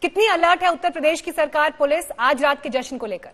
कितनी अलर्ट है उत्तर प्रदेश की सरकार, पुलिस आज रात के जश्न को लेकर?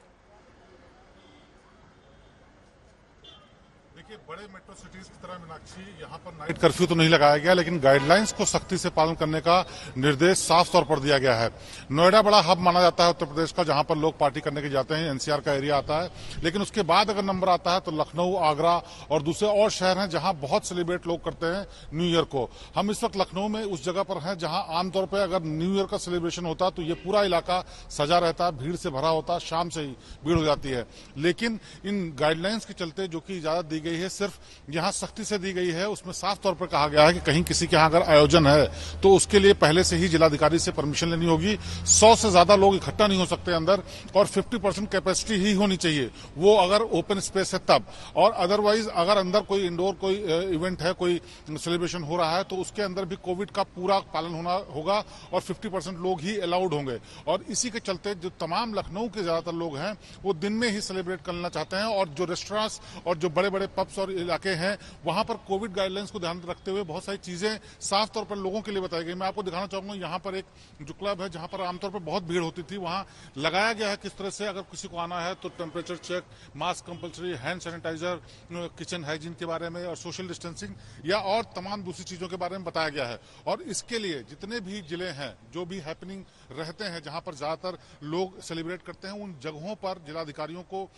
देखिए, बड़े मेट्रो सिटीज की तरह मीनाक्षी यहाँ पर नाइट कर्फ्यू तो नहीं लगाया गया, लेकिन गाइडलाइंस को सख्ती से पालन करने का निर्देश साफ तौर पर दिया गया है। नोएडा बड़ा हब माना जाता है उत्तर प्रदेश का, जहां पर लोग पार्टी करने के जाते हैं, एनसीआर का एरिया आता है। लेकिन उसके बाद अगर नंबर आता है तो लखनऊ, आगरा और दूसरे और शहर हैं जहां बहुत सेलिब्रेट लोग करते हैं न्यू ईयर को। हम इस वक्त लखनऊ में उस जगह पर हैं जहां आमतौर पर अगर न्यू ईयर का सेलिब्रेशन होता तो ये पूरा इलाका सजा रहता, भीड़ से भरा होता, शाम से ही भीड़ हो जाती है। लेकिन इन गाइडलाइंस के चलते जो कि इजाजत दी गई है, सिर्फ यहां सख्ती से दी गई है, उसमें साफ तौर पर कहा गया है कि कहीं किसी के यहां अगर आयोजन है तो उसके लिए पहले से ही जिलाधिकारी से परमिशन लेनी होगी। 100 से ज्यादा लोग इकट्ठा नहीं हो सकते अंदर, और 50% कैपेसिटी ही होनी चाहिए, वो अगर ओपन स्पेस है तब। और अदरवाइज अगर अंदर कोई इंडोर कोई इवेंट है, कोई सेलिब्रेशन हो रहा है, तो उसके अंदर भी कोविड का पूरा पालन होना होगा और 50% लोग ही अलाउड होंगे। और इसी के चलते जो तमाम लखनऊ के ज्यादातर लोग हैं वो दिन में ही सेलिब्रेट करना चाहते हैं, और जो रेस्टोरेंट्स और जो बड़े बड़े पब्स और इलाके हैं वहां पर कोविड गाइडलाइंस को ध्यान में रखते हुए बहुत सारी चीजें साफ तौर पर लोगों के लिए बताई गई। मैं आपको दिखाना चाहूंगा, यहाँ पर एक जो क्लब है जहां पर आमतौर पर बहुत भीड़ होती थी, वहां लगाया गया है किस तरह से अगर किसी को आना है तो temperature check, mask compulsory, hand sanitiser, kitchen hygiene के बारे में और सोशल डिस्टेंसिंग या और तमाम दूसरी चीजों के बारे में बताया गया है। और इसके लिए जितने भी जिले हैं, जो भी हैपनिंग रहते हैं, जहां पर ज्यादातर लोग सेलिब्रेट करते हैं, उन जगहों पर जिलाधिकारियों को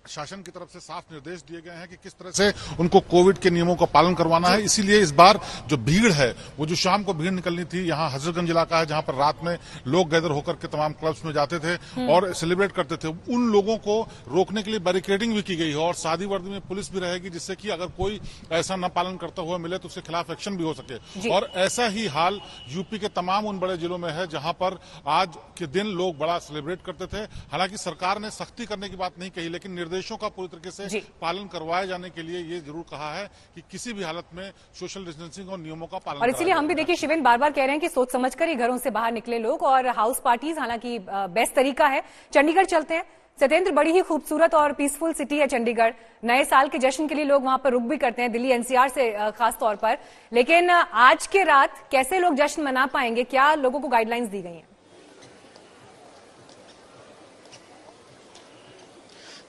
शासन की तरफ से साफ निर्देश दिए गए हैं कि किस तरह से उनको कोविड के नियमों का पालन करवाना है। इसीलिए इस बार जो भीड़ है, वो जो शाम को भीड़ निकलनी थी, यहाँ हजरतगंज इलाका है जहां पर रात में लोग गैदर होकर के तमाम क्लब्स में जाते थे और सेलिब्रेट करते थे, उन लोगों को रोकने के लिए बैरिकेडिंग भी की गई है और सादी वर्दी में पुलिस भी रहेगी, जिससे कि अगर कोई ऐसा न पालन करता हुआ मिले तो उसके खिलाफ एक्शन भी हो सके। और ऐसा ही हाल यूपी के तमाम उन बड़े जिलों में है जहां पर आज के दिन लोग बड़ा सेलिब्रेट करते थे। हालांकि सरकार ने सख्ती करने की बात नहीं कही, लेकिन निर्देशों का पूरी तरीके से पालन करवाए जाने के लिए ये जरूर कहा है कि किसी भी हालत में सोशल डिस्टेंसिंग और नियमों का पालन। और इसीलिए हम भी देखिए शिवेन बार बार कह रहे हैं कि सोच समझकर ही घरों से बाहर निकले लोग, और हाउस पार्टीज हालांकि बेस्ट तरीका है। चंडीगढ़ चलते हैं सत्येंद्र, बड़ी ही खूबसूरत और पीसफुल सिटी है चंडीगढ़। नए साल के जश्न के लिए लोग वहां पर रुक भी करते हैं, दिल्ली एनसीआर से खास तौर पर। लेकिन आज के रात कैसे लोग जश्न मना पाएंगे, क्या लोगों को गाइडलाइंस दी गई है?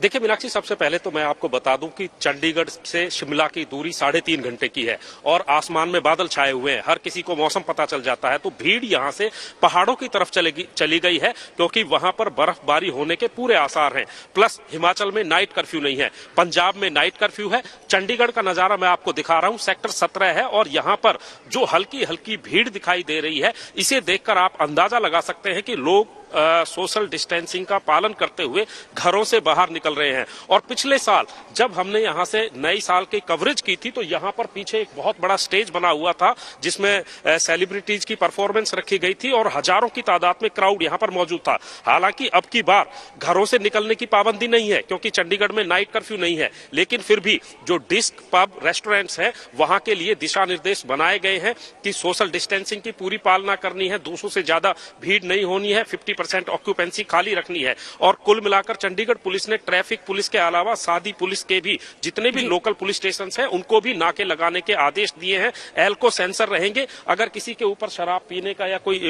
देखिए मीनाक्षी, सबसे पहले तो मैं आपको बता दूं कि चंडीगढ़ से शिमला की दूरी 3.5 घंटे की है और आसमान में बादल छाए हुए हैं, हर किसी को मौसम पता चल जाता है। तो भीड़ यहां से पहाड़ों की तरफ चली गई है, क्योंकि वहां पर बर्फबारी होने के पूरे आसार हैं। प्लस हिमाचल में नाइट कर्फ्यू नहीं है, पंजाब में नाइट कर्फ्यू है। चंडीगढ़ का नजारा मैं आपको दिखा रहा हूं, सेक्टर 17 है और यहां पर जो हल्की हल्की भीड़ दिखाई दे रही है, इसे देखकर आप अंदाजा लगा सकते हैं कि लोग सोशल डिस्टेंसिंग का पालन करते हुए घरों से बाहर निकल रहे हैं। और पिछले साल जब हमने यहां से नई साल की कवरेज की थी, तो यहां पर पीछे एक बहुत बड़ा स्टेज बना हुआ था जिसमें सेलिब्रिटीज की परफॉर्मेंस रखी गई थी और हजारों की तादाद में क्राउड यहां पर मौजूद था। हालांकि अब की बार घरों से निकलने की पाबंदी नहीं है, क्योंकि चंडीगढ़ में नाइट कर्फ्यू नहीं है। लेकिन फिर भी जो डिस्क पब रेस्टोरेंट्स हैं, वहां के लिए दिशा निर्देश बनाए गए हैं कि सोशल डिस्टेंसिंग की पूरी पालना करनी है, 200 से ज्यादा भीड़ नहीं होनी है, 50% ऑक्यूपेंसी खाली रखनी है। और कुल मिलाकर चंडीगढ़ पुलिस ने ट्रैफिक पुलिस के अलावा सादी पुलिस के भी जितने भी लोकल पुलिस स्टेशन हैं, उनको भी नाके लगाने के आदेश दिए हैं। एल्को सेंसर रहेंगे, अगर किसी के ऊपर शराब पीने का या कोई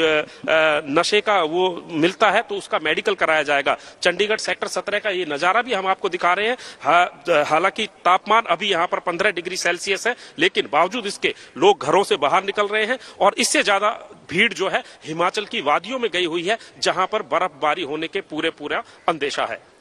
नशे का वो मिलता है तो उसका मेडिकल कराया जाएगा। चंडीगढ़ सेक्टर 17 का ये नजारा भी हम आपको दिखा रहे हैं। हालांकि तापमान अभी यहाँ पर 15 डिग्री सेल्सियस है, लेकिन बावजूद इसके लोग घरों से बाहर निकल रहे हैं। और इससे ज्यादा भीड़ जो है हिमाचल की वादियों में गई हुई है, जहां पर बर्फबारी होने के पूरा अंदेशा है।